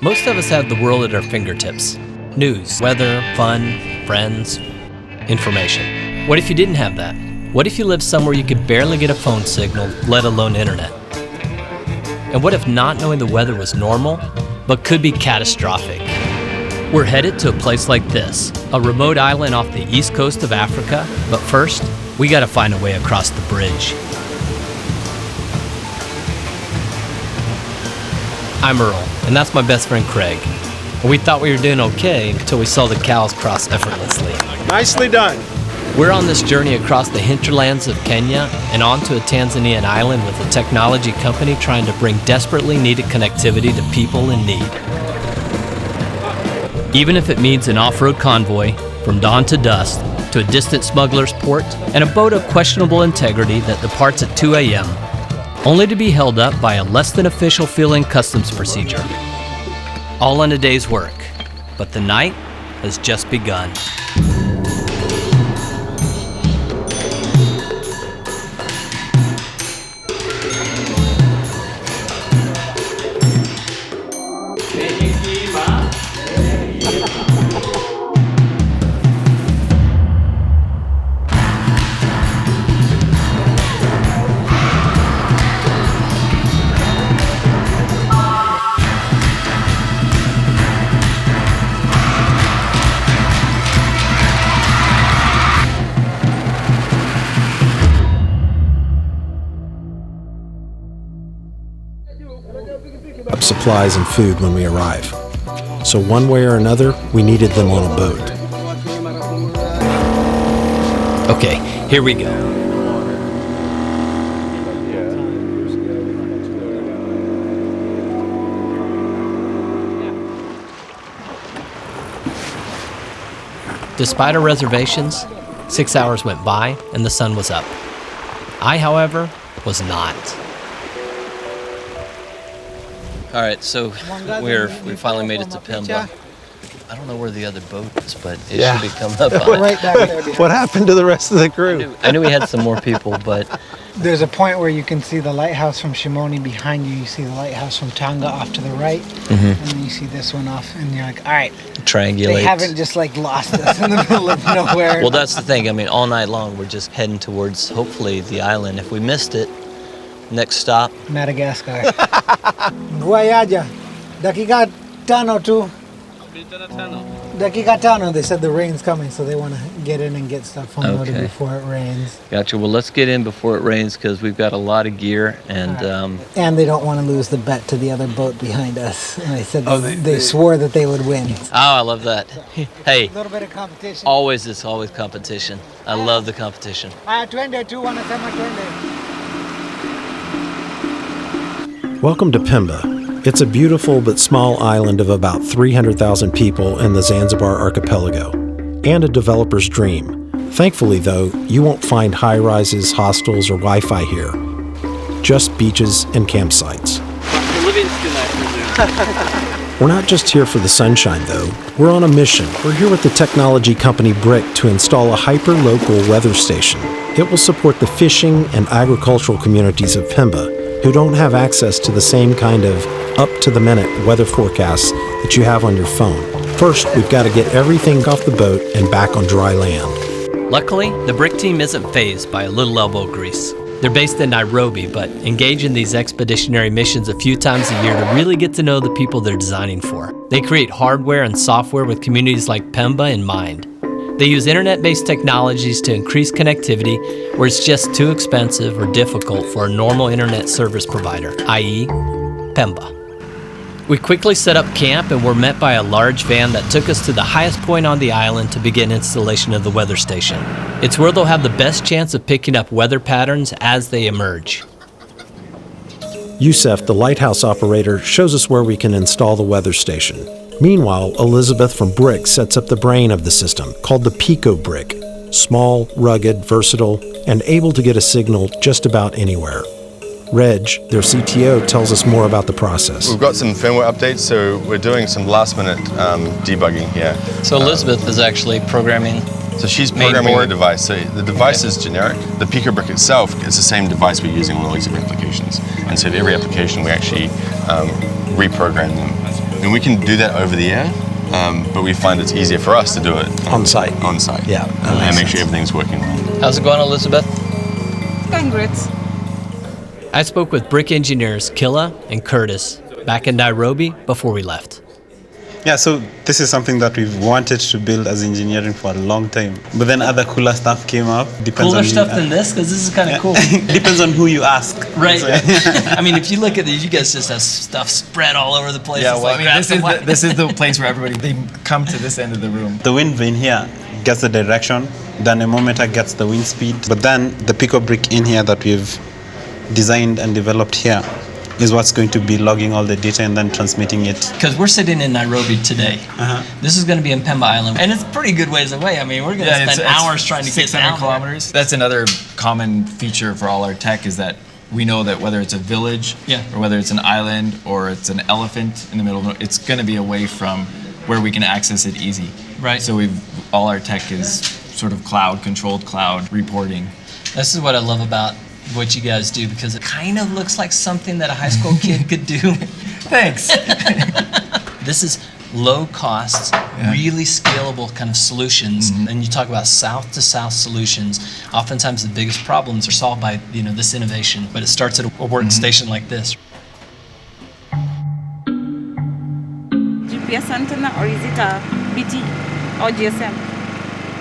Most of us have the world at our fingertips. News, weather, fun, friends, information. What if you didn't have that? What if you lived somewhere you could barely get a phone signal, let alone internet? And what if not knowing the weather was normal, but could be catastrophic? We're headed to a place like this, a remote island off the east coast of Africa, but first, we gotta find a way across the bridge. I'm Earl, and that's my best friend Craig. And we thought we were doing okay until we saw the cows cross effortlessly. Nicely done. We're on this journey across the hinterlands of Kenya and onto a Tanzanian island with a technology company trying to bring desperately needed connectivity to people in need. Even if it means an off-road convoy from dawn to dusk to a distant smuggler's port and a boat of questionable integrity that departs at 2 a.m., only to be held up by a less than official feeling customs procedure. All in a day's work, but the night has just begun. Supplies and food when we arrive. So one way or another, we needed them on a boat. Okay, here we go. Despite our reservations, 6 hours went by and the sun was up. I, however, was not. All right, so we finally made it to Pemba. I don't know where the other boat is, but it should be coming up on it. Right back there. What happened to the rest of the crew? I knew we had some more people, but... There's a point where you can see the lighthouse from Shimoni behind you. You see the lighthouse from Tonga off to the right. And then you see this one off, and you're like, all right. Triangulate. They haven't just like lost us in the middle of nowhere. Well, that's the thing. I mean, all night long, we're just heading towards, hopefully, the island. If we missed it, next stop... Madagascar. Guayaja. Dakika tano tu. Dakika tano. They said the rain's coming, so they want to get in and get stuff unloaded before it rains. Gotcha. Well, let's get in before it rains because we've got a lot of gear and and they don't want to lose the bet to the other boat behind us. And they said they swore that they would win. Oh, I love that. Hey, A little bit of competition. it's always competition. I love the competition. Twende tu wanasema twende. Welcome to Pemba. It's a beautiful but small island of about 300,000 people in the Zanzibar Archipelago, and a developer's dream. Thankfully, though, you won't find high-rises, hostels, or Wi-Fi here. Just beaches and campsites. We're not just here for the sunshine, though. We're on a mission. We're here with the technology company BRCK to install a hyper-local weather station. It will support the fishing and agricultural communities of Pemba, who don't have access to the same kind of up-to-the-minute weather forecasts that you have on your phone. First, we've got to get everything off the boat and back on dry land. Luckily, the BRCK team isn't fazed by a little elbow grease. They're based in Nairobi, but engage in these expeditionary missions a few times a year to really get to know the people they're designing for. They create hardware and software with communities like Pemba in mind. They use internet-based technologies to increase connectivity where it's just too expensive or difficult for a normal internet service provider, i.e., Pemba. We quickly set up camp and were met by a large van that took us to the highest point on the island to begin installation of the weather station. It's where they'll have the best chance of picking up weather patterns as they emerge. Youssef, the lighthouse operator, shows us where we can install the weather station. Meanwhile, Elizabeth from BRCK sets up the brain of the system, called the Pico brick. Small, rugged, versatile, and able to get a signal just about anywhere. Reg, their CTO, tells us more about the process. We've got some firmware updates, so we're doing some last-minute debugging here. So Elizabeth is actually programming. So she's programming the device. So the device is generic. The Pico brick itself is the same device we're using on all these different applications. And so for every application, we actually reprogram them. And we can do that over the air, but we find it's easier for us to do it On site. On site. Yeah, that And makes make sure sense. everything's working well. How's it going, Elizabeth? Going great. I spoke with BRCK engineers Killa and Curtis back in Nairobi before we left. Yeah, so this is something that we've wanted to build as engineering for a long time. But then other cooler stuff came up. Cooler stuff than this? Because this is kind of cool. Depends on who you ask. Right. So, I mean, if you look at these, you guys just have stuff spread all over the place. Yeah, It's well, like I mean, grass and this is the place where everybody, they come to this end of the room. the wind vane here gets the direction, the anemometer gets the wind speed. But then the pico brick in here that we've designed and developed here is what's going to be logging all the data and then transmitting it. Because we're sitting in Nairobi today. This is going to be in Pemba Island. And it's a pretty good ways away. I mean, we're going to spend hours trying to get 600 down kilometers. That's another common feature for all our tech is that we know that whether it's a village or whether it's an island or it's an elephant in the middle of it's going to be away from where we can access it easy. Right. So all our tech is sort of controlled cloud reporting. This is what I love about what you guys do, because it kind of looks like something that a high school kid could do. Thanks. This is low cost, really scalable kind of solutions. And you talk about south to south solutions. Oftentimes the biggest problems are solved by this innovation, but it starts at a workstation like this. GPS antenna, or is it a BT or GSM?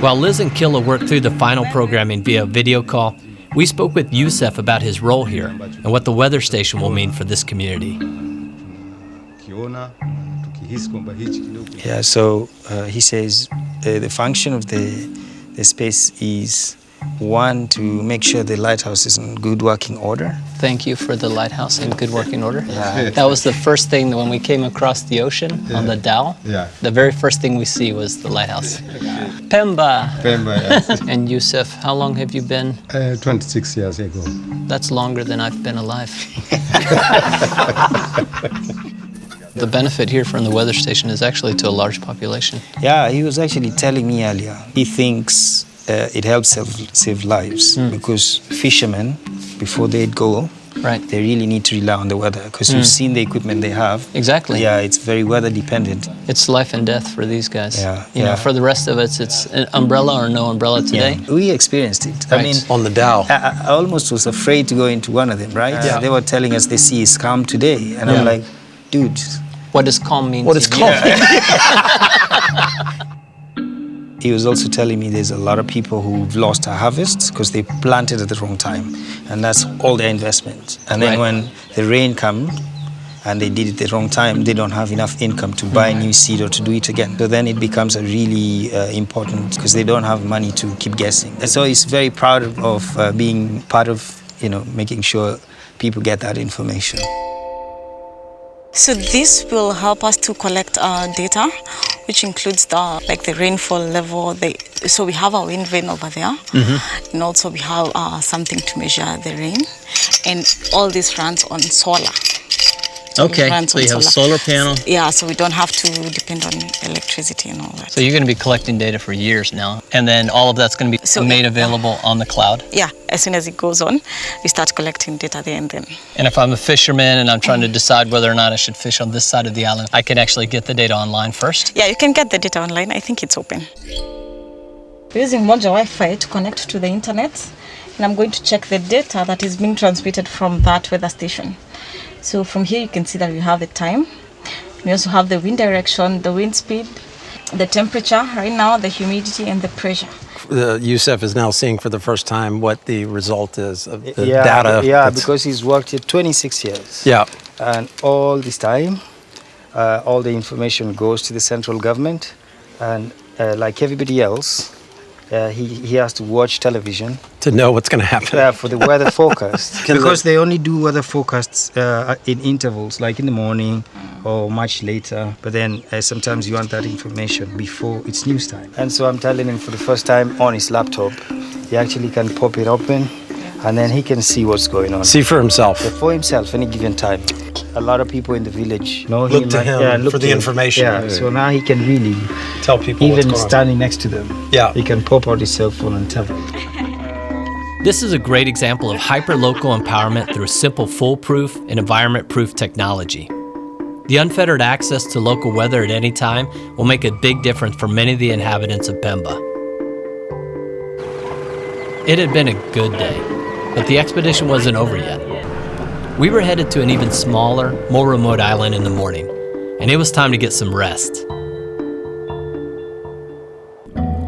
While Liz and Killa worked through the final programming via video call, we spoke with Youssef about his role here and what the weather station will mean for this community. Yeah, so he says the function of the space is one, to make sure the lighthouse is in good working order. Thank you for the lighthouse in good working order. That was the first thing that when we came across the ocean on the Dow, the very first thing we see was the lighthouse. Pemba. Yes. And Youssef, how long have you been? 26 years ago. That's longer than I've been alive. The benefit here from the weather station is actually to a large population. Yeah, he was actually telling me earlier, he thinks it helps save lives because fishermen, before they go, they really need to rely on the weather because you've seen the equipment they have. Exactly. Yeah, it's very weather dependent. It's life and death for these guys. Yeah, You know, for the rest of us, it's an umbrella or no umbrella today. Yeah. We experienced it. Right. I mean, On the Dow. I almost was afraid to go into one of them, right? Yeah. They were telling us the sea is calm today. And I'm like, dude. What does calm mean? What is calm? He was also telling me there's a lot of people who've lost a harvest because they planted at the wrong time. And that's all their investment. And then when the rain comes and they did it at the wrong time, they don't have enough income to buy new seed or to do it again. So then it becomes a really important because they don't have money to keep guessing. And so he's very proud of being part of, making sure people get that information. So this will help us to collect data, which includes the rainfall level. So we have our wind vane over there, and also we have something to measure the rain, and all this runs on solar. Okay, so you have a solar panel. Yeah, so we don't have to depend on electricity and all that. So you're going to be collecting data for years now, and then all of that's going to be made available on the cloud? Yeah, as soon as it goes on, we start collecting data there and then. And if I'm a fisherman and I'm trying to decide whether or not I should fish on this side of the island, I can actually get the data online first? Yeah, you can get the data online. I think it's open. We're using Moja Wi-Fi to connect to the internet, and I'm going to check the data that is being transmitted from that weather station. So from here you can see that we have the time. We also have the wind direction, the wind speed, the temperature right now, the humidity and the pressure. Youssef is now seeing for the first time what the result is of the Yeah, data. Yeah, because he's worked here 26 years. Yeah. And all this time, all the information goes to the central government. And like everybody else, he has to watch television. To know what's going to happen. For the weather forecast. Because they only do weather forecasts in intervals, like in the morning or much later. But then sometimes you want that information before it's news time. And so I'm telling him for the first time on his laptop, he actually can pop it open and then he can see what's going on. See for himself. For himself, any given time. A lot of people in the village know Look to him for the information. Yeah, so now he can really tell people even what's going standing next to them. Yeah. He can pop out his cell phone and tell them. This is a great example of hyper-local empowerment through simple foolproof and environment-proof technology. The unfettered access to local weather at any time will make a big difference for many of the inhabitants of Pemba. It had been a good day, but the expedition wasn't over yet. We were headed to an even smaller, more remote island in the morning, and it was time to get some rest.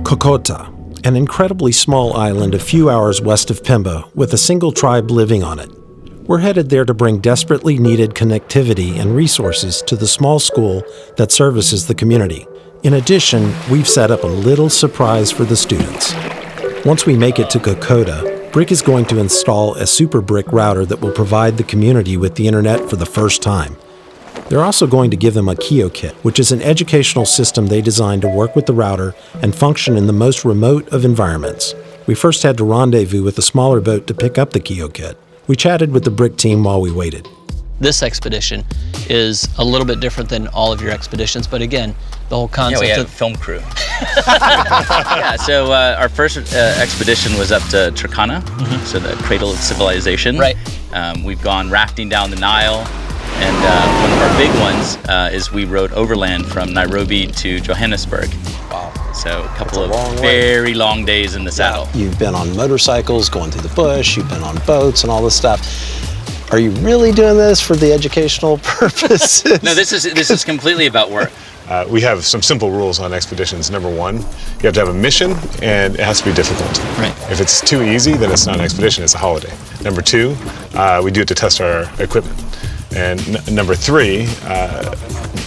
Kakota, an incredibly small island a few hours west of Pemba with a single tribe living on it. We're headed there to bring desperately needed connectivity and resources to the small school that services the community. In addition, we've set up a little surprise for the students. Once we make it to Kakota, BRCK is going to install a super BRCK router that will provide the community with the internet for the first time. They're also going to give them a Kio kit, which is an educational system they designed to work with the router and function in the most remote of environments. We first had to rendezvous with a smaller boat to pick up the Kio kit. We chatted with the BRCK team while we waited. This expedition is a little bit different than all of your expeditions, but again, the whole concept we had a film crew. Yeah, so our first expedition was up to Turkana, so the cradle of civilization. Right. We've gone rafting down the Nile, and one of our big ones is we rode overland from Nairobi to Johannesburg. Wow. So a couple of very long days in the saddle. You've been on motorcycles, going through the bush, you've been on boats and all this stuff. Are you really doing this for the educational purposes? No, this is completely about work. We have some simple rules on expeditions. Number one, you have to have a mission and it has to be difficult. Right. If it's too easy, then it's not an expedition, it's a holiday. Number two, we do it to test our equipment. And number three,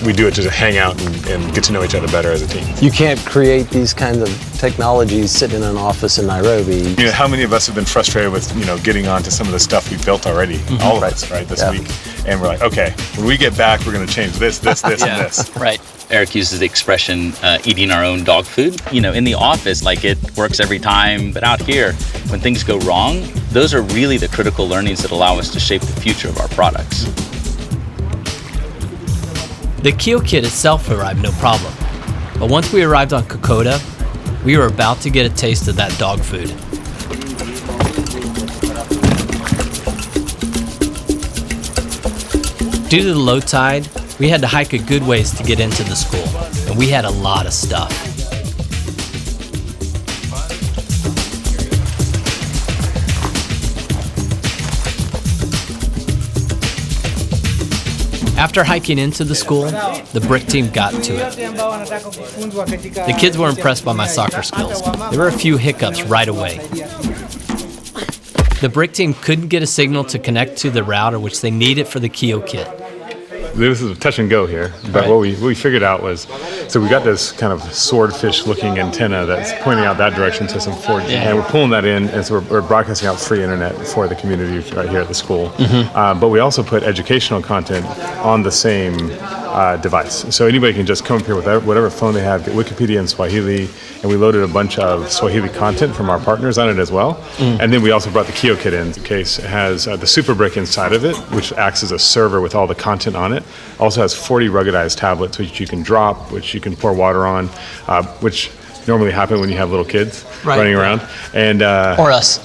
we do it to hang out and get to know each other better as a team. You can't create these kinds of technologies sitting in an office in Nairobi. You know, how many of us have been frustrated with, getting onto some of the stuff we built already? All of us, right, this week. And we're like, okay, when we get back, we're going to change this, and this. Right. Eric uses the expression, eating our own dog food. In the office, it works every time, but out here, when things go wrong, those are really the critical learnings that allow us to shape the future of our products. The Kio kit itself arrived no problem, but once we arrived on Kakota, we were about to get a taste of that dog food. Due to the low tide, we had to hike a good ways to get into the school, and we had a lot of stuff. After hiking into the school, the BRCK team got to it. The kids were impressed by my soccer skills. There were a few hiccups right away. The BRCK team couldn't get a signal to connect to the router which they needed for the Kio kit. This is a touch and go here, but what we figured out was, so we got this kind of swordfish looking antenna that's pointing out that direction to some 4G, and we're pulling that in, and so we're broadcasting out free internet for the community right here at the school. But we also put educational content on the same device. So anybody can just come up here with whatever phone they have, get Wikipedia in Swahili, and we loaded a bunch of Swahili content from our partners on it as well. And then we also brought the Kio kit in. The case has the super BRCK inside of it, which acts as a server with all the content on it. Also has 40 ruggedized tablets, which you can drop, which you can pour water on, which normally happen when you have little kids running around. And or us.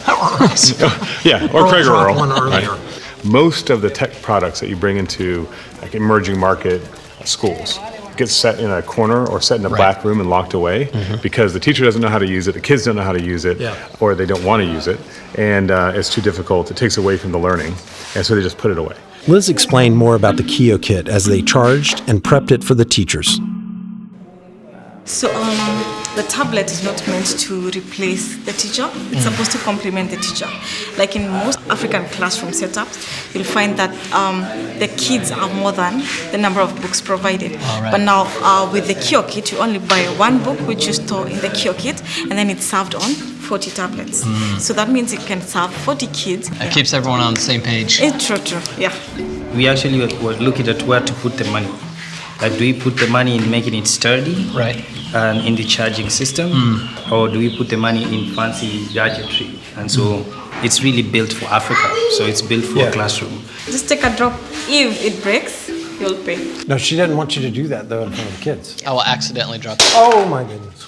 Yeah, or Craig or Earl. One earlier. Most of the tech products that you bring into emerging market schools get set in a corner or set in a black room and locked away because the teacher doesn't know how to use it, the kids don't know how to use it, or they don't want to use it, and it's too difficult. It takes away from the learning, and so they just put it away. Liz explained more about the Kio kit as they charged and prepped it for the teachers. So the tablet is not meant to replace the teacher. It's supposed to complement the teacher. Like in most African classroom setups, you'll find that the kids are more than the number of books provided. But now with the Kio kit, you only buy one book which you store in the Kio kit, and then it's served on 40 tablets. So that means it can serve 40 kids. It keeps everyone on the same page. It's true, yeah. We actually were looking at where to put the money. Like, do we put the money in making it sturdy? Right. And in the charging system? Or do we put the money in fancy gadgetry? And so it's really built for Africa. So it's built for a classroom. Just take a drop. If it breaks, you'll pay. No, she didn't want you to do that, though, in front of the kids. I will accidentally drop it. Oh, my goodness.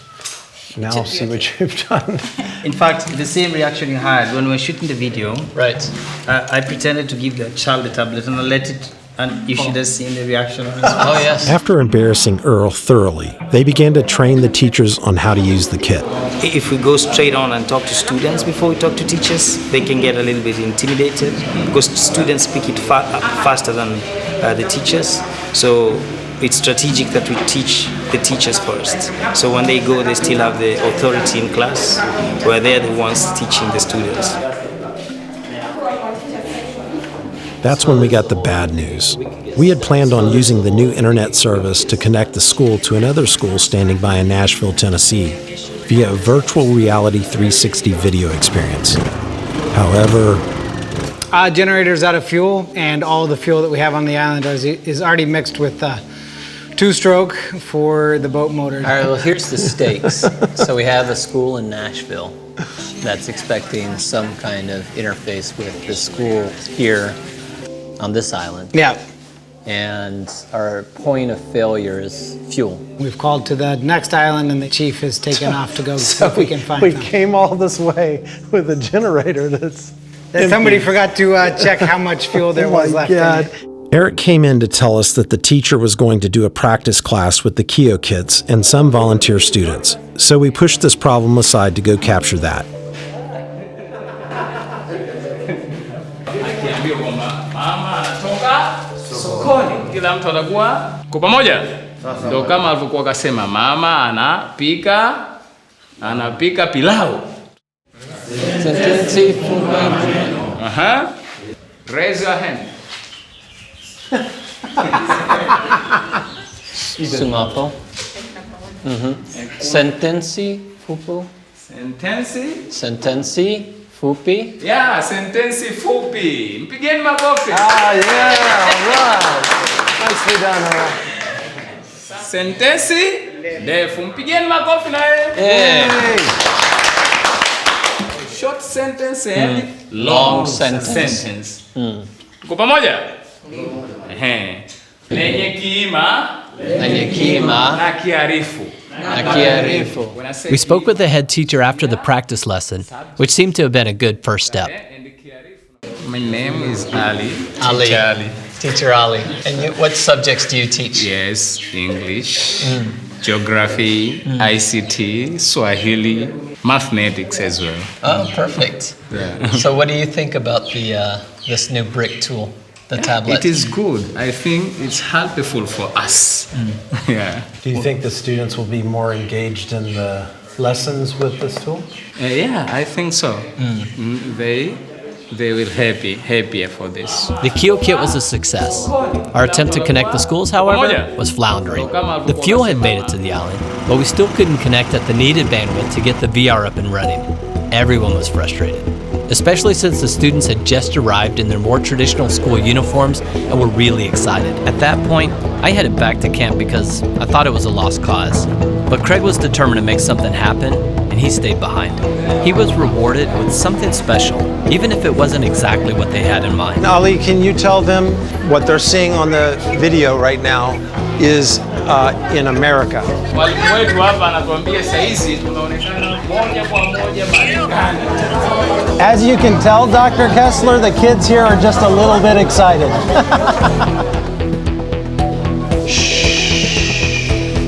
Now I'll see what you've done. In fact, the same reaction you had when we were shooting the video. Right. I pretended to give the child the tablet and I let it And you should have seen the reaction on his face. Oh, yes. After embarrassing Earl thoroughly, they began to train the teachers on how to use the kit. If we go straight on and talk to students before we talk to teachers, they can get a little bit intimidated because students speak it faster than the teachers. So it's strategic that we teach the teachers first. So when they go, they still have the authority in class, where they're the ones teaching the students. That's when we got the bad news. We had planned on using the new internet service to connect the school to another school standing by in Nashville, Tennessee, via a virtual reality 360 video experience. However, Generator's out of fuel, and all the fuel that we have on the island is already mixed with two-stroke for the boat motor. All right, well, here's the stakes. So we have a school in Nashville that's expecting some kind of interface with the school here on this island. Yeah. And our point of failure is fuel. We've called to the next island, and the chief has taken off to go see if we can find We them. came all this way with a generator that's Somebody forgot to check how much fuel there was left in it. Eric came in to tell us that the teacher was going to do a practice class with the Kio kits and some volunteer students. So we pushed this problem aside to go capture that. Sokoni kila mtu atakuwa kwa pamoja, ndio kama alivyokuwa kasema mama anapika pilau. Raise your hand. Sumapo. Sentensi fupi. Sentensi fupi. Yeah, sentensi fupi. Mpigeni makofi. yeah, all right. Nicely done, Earl. Sentensi ndefu. Mpigeni makofi na yeye. Short sentence and long sentence. Tuko pamoja? Lenye kima na kiarifu. We spoke with the head teacher after the practice lesson, which seemed to have been a good first step. My name is Ali. Teacher Ali. And what subjects do you teach? Yes, English, geography, ICT, Swahili, mathematics as well. Oh, perfect. Yeah. So what do you think about this new BRCK tool, the tablet? It is good. I think it's helpful for us. Yeah. Do you think the students will be more engaged in the lessons with this tool? Yeah, I think so. They will happier for this. The Kio kit was a success. Our attempt to connect the schools, however, was floundering. The fuel had made it to the island, but we still couldn't connect at the needed bandwidth to get the VR up and running. Everyone was frustrated, especially since the students had just arrived in their more traditional school uniforms and were really excited. At that point, I headed back to camp because I thought it was a lost cause. But Craig was determined to make something happen, and he stayed behind. He was rewarded with something special, even if it wasn't exactly what they had in mind. Ali, can you tell them what they're seeing on the video right now is in America? Mwalimu wetu hapa anatuambia saizi tunaonekana moja kwa moja Marekani. As you can tell, Dr. Kessler, the kids here are just a little bit excited.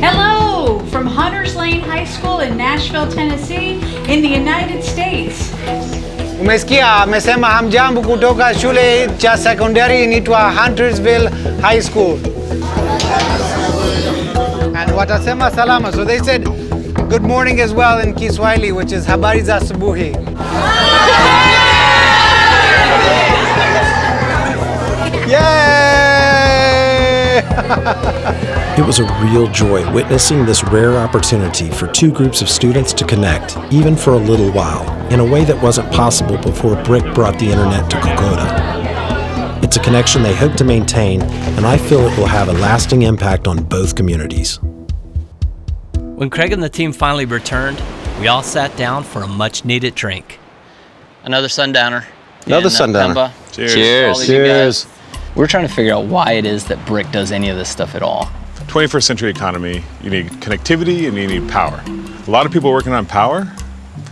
Hello from Hunters Lane High School in Nashville, Tennessee, in the United States. Umesikia amesema hamjambo kutoka shule cha sekondari inaitwa Huntersville High School. And watasema salama. So they said good morning as well in Kiswahili, which is habari za asubuhi. Yay! It was a real joy witnessing this rare opportunity for two groups of students to connect, even for a little while, in a way that wasn't possible before BRCK brought the internet to Kakota. It's a connection they hope to maintain, and I feel it will have a lasting impact on both communities. When Craig and the team finally returned, we all sat down for a much-needed drink. Another sundowner. Another sundowner. Pemba. Cheers. Cheers. We're trying to figure out why it is that BRCK does any of this stuff at all. 21st century economy, you need connectivity and you need power. A lot of people working on power,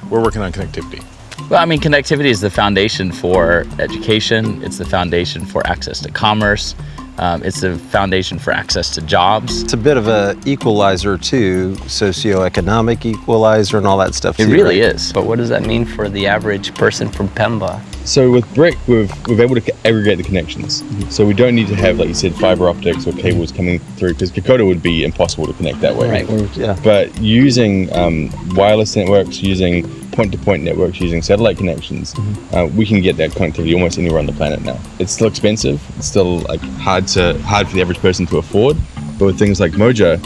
we're working on connectivity. Well, I mean, connectivity is the foundation for education. It's the foundation for access to commerce. It's a foundation for access to jobs. It's a bit of a equalizer too, socioeconomic equalizer and all that stuff too. It really is. But what does that mean for the average person from Pemba? So with BRCK, we've able to aggregate the connections. So we don't need to have, like you said, fiber optics or cables coming through, because Kakota would be impossible to connect that way. Right. Yeah. But using wireless networks, using point-to-point networks, using satellite connections, we can get that connectivity almost anywhere on the planet now. It's still expensive. It's still like hard for the average person to afford. But with things like Moja,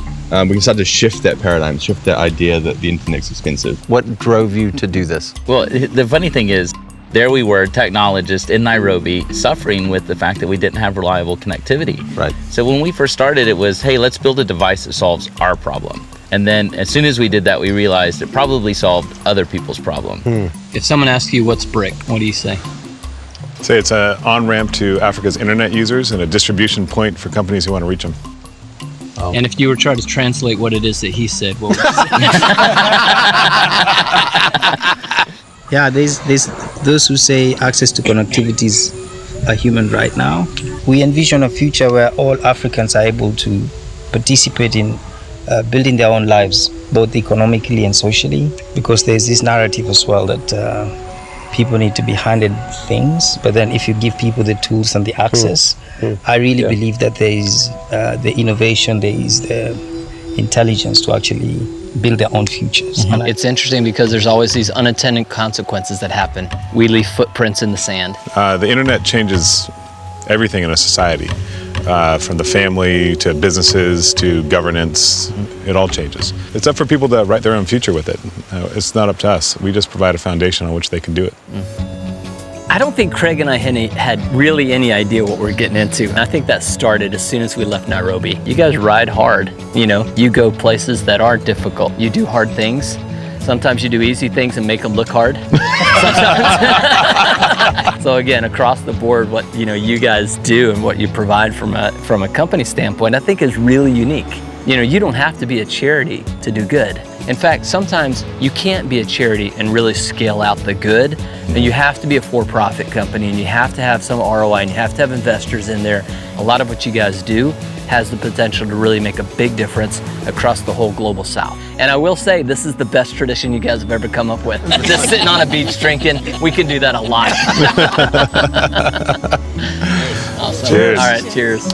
we can start to shift that paradigm, shift that idea that the internet's expensive. What drove you to do this? Well, the funny thing is, there we were, technologists in Nairobi, suffering with the fact that we didn't have reliable connectivity. Right. So when we first started, it was, hey, let's build a device that solves our problem. And then as soon as we did that, we realized it probably solved other people's problem. If someone asks you what's BRCK, what do you say? Say it's an on-ramp to Africa's internet users and a distribution point for companies who want to reach them. Oh. And if you were trying to translate what it is that he said, what would you say? Yeah, there's those who say access to connectivity is a human right now. We envision a future where all Africans are able to participate in building their own lives, both economically and socially, because there's this narrative as well that people need to be handed things, but then if you give people the tools and the access, I really believe that there is the innovation, there is the intelligence to actually build their own futures. And It's interesting because there's always these unintended consequences that happen. We leave footprints in the sand. The internet changes everything in a society, from the family to businesses to governance. It all changes. It's up for people to write their own future with it. It's not up to us. We just provide a foundation on which they can do it. I don't think Craig and I had really any idea what we're getting into. I think that started as soon as we left Nairobi. You guys ride hard, you know, you go places that are difficult. You do hard things. Sometimes you do easy things and make them look hard. Sometimes. So again, across the board, what you guys do and what you provide from a company standpoint, I think is really unique. You don't have to be a charity to do good. In fact, sometimes you can't be a charity and really scale out the good. And you have to be a for-profit company, and you have to have some ROI, and you have to have investors in there. A lot of what you guys do has the potential to really make a big difference across the whole global south. And I will say, this is the best tradition you guys have ever come up with. Just sitting on a beach drinking, we can do that a lot. Awesome. Cheers. All right, cheers.